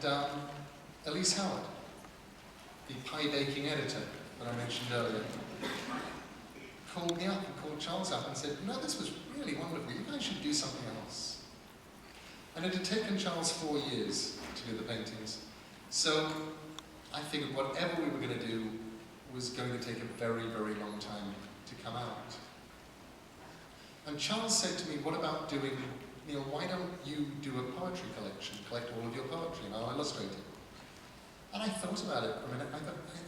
And Elise Howard, the pie baking editor that I mentioned earlier, called me up and called Charles up and said, "You know, this was really wonderful. You guys should do something else." And it had taken Charles 4 years to do the paintings. So I figured whatever we were going to do was going to take a very, very long time to come out. And Charles said to me, "What about doing, Neil, why don't you do a poetry collection, collect all of your poetry and I'll illustrate it?" And I thought about it for a minute.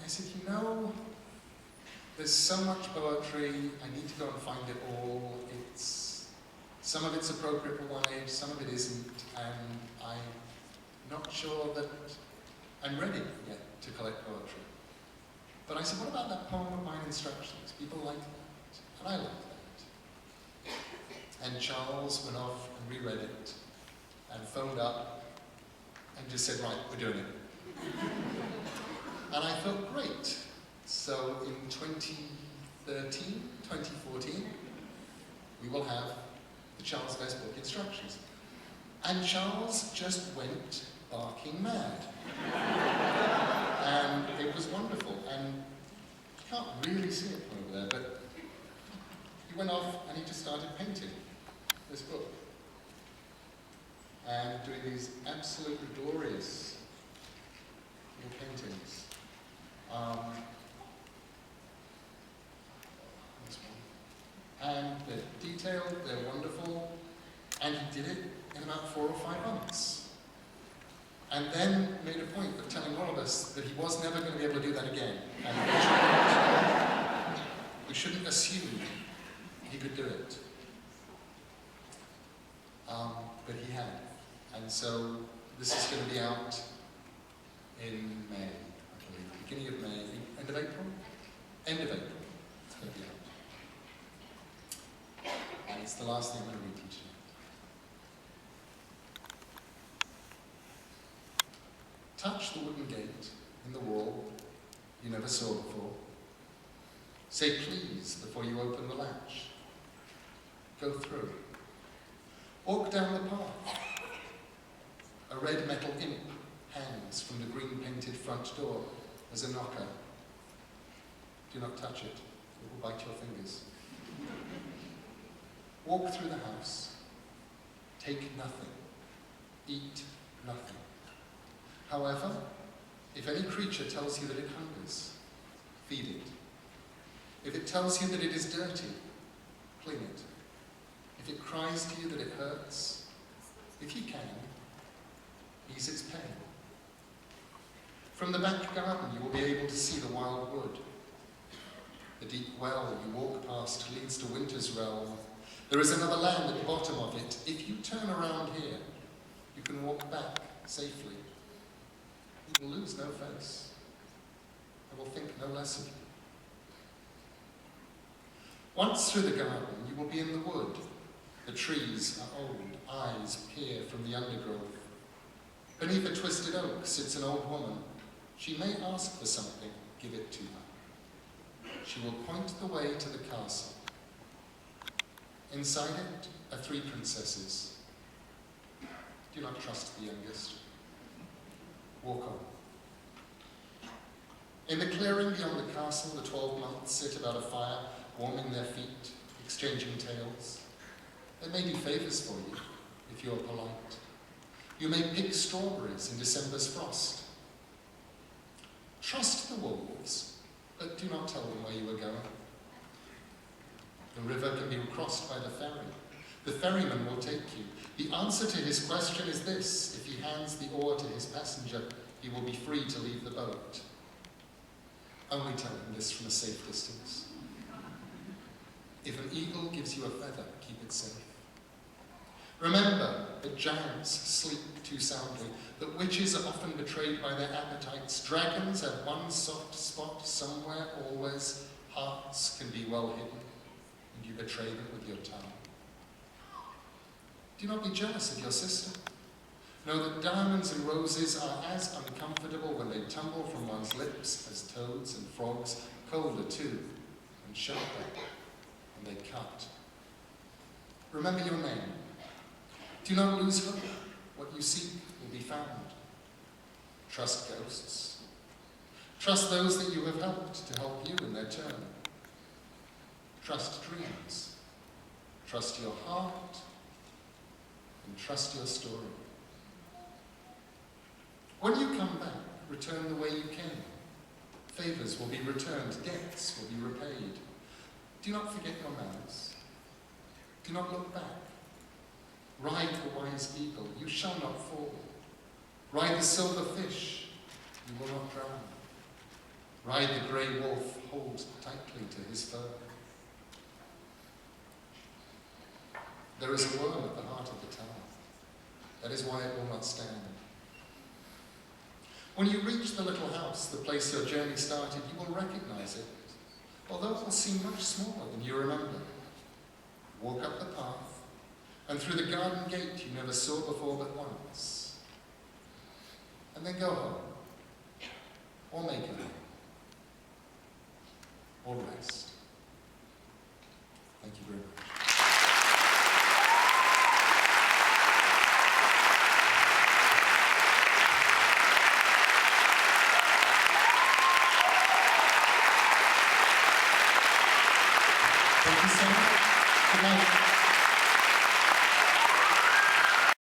I said, "You know, there's so much poetry, I need to go and find it all. Some of it's appropriate for one age, some of it isn't, and I'm not sure that I'm ready yet to collect poetry." But I said, "What about that poem of mine, Instructions? People like that, and I like that." And Charles went off and reread it, and phoned up, and just said, "Right, we're doing it." And I thought, great. So in 2014, we will have the Charles Best Book, Instructions. And Charles just went barking mad. And it was wonderful. And you can't really see it from over there, but he went off and he just started painting this book. And doing these absolutely glorious little paintings. This one. And they're detailed, they're wonderful, and he did it in about 4 or 5 months. And then made a point of telling all of us that he was never going to be able to do that again. And we shouldn't assume he could do it. But he had. And so this is going to be out in May, I believe. Beginning of May, end of April? End of April, it's going to be out. And it's the last thing I'm going to read to you tonight. Touch the wooden gate in the wall you never saw before. Say please before you open the latch. Go through. Walk down the path. A red metal imp hangs from the green painted front door as a knocker. Do not touch it, it will bite your fingers. Walk through the house. Take nothing. Eat nothing. However, if any creature tells you that it hungers, feed it. If it tells you that it is dirty, clean it. If it cries to you that it hurts, if you can, ease its pain. From the back garden you will be able to see the wild wood. The deep well you walk past leads to winter's realm. There is another land at the bottom of it. If you turn around here, you can walk back safely. You will lose no face. I will think no less of you. Once through the garden, you will be in the wood. The trees are old, eyes peer from the undergrowth. Beneath a twisted oak sits an old woman. She may ask for something, give it to her. She will point the way to the castle. Inside it are 3 princesses. Do not trust the youngest. Walk on. In the clearing beyond the castle, the 12 months sit about a fire, warming their feet, exchanging tales. They may do favours for you, if you are polite. You may pick strawberries in December's frost. Trust the wolves, but do not tell them where you are going. The river can be crossed by the ferry. The ferryman will take you. The answer to his question is this: if he hands the oar to his passenger, he will be free to leave the boat. Only tell him this from a safe distance. If an eagle gives you a feather, keep it safe. Remember that giants sleep too soundly, that witches are often betrayed by their appetites. Dragons have one soft spot somewhere always. Hearts can be well hidden, and you betray them with your tongue. Do not be jealous of your sister. Know that diamonds and roses are as uncomfortable when they tumble from one's lips as toads and frogs, colder too, and sharper when they cut. Remember your name. Do not lose hope. What you seek will be found. Trust ghosts. Trust those that you have helped to help you in their turn. Trust dreams. Trust your heart. And trust your story. When you come back, return the way you came. Favours will be returned, debts will be repaid. Do not forget your manners. Do not look back. Ride the wise eagle, you shall not fall. Ride the silver fish, you will not drown. Ride the grey wolf, hold tightly to his fur. There is a worm at the heart of the tower. That is why it will not stand. When you reach the little house, the place your journey started, you will recognize it, although it will seem much smaller than you remember. Walk up the path, and through the garden gate you never saw before but once. And then go home, or make it home, or rest. Thank you very much. Thank you so much. Good night.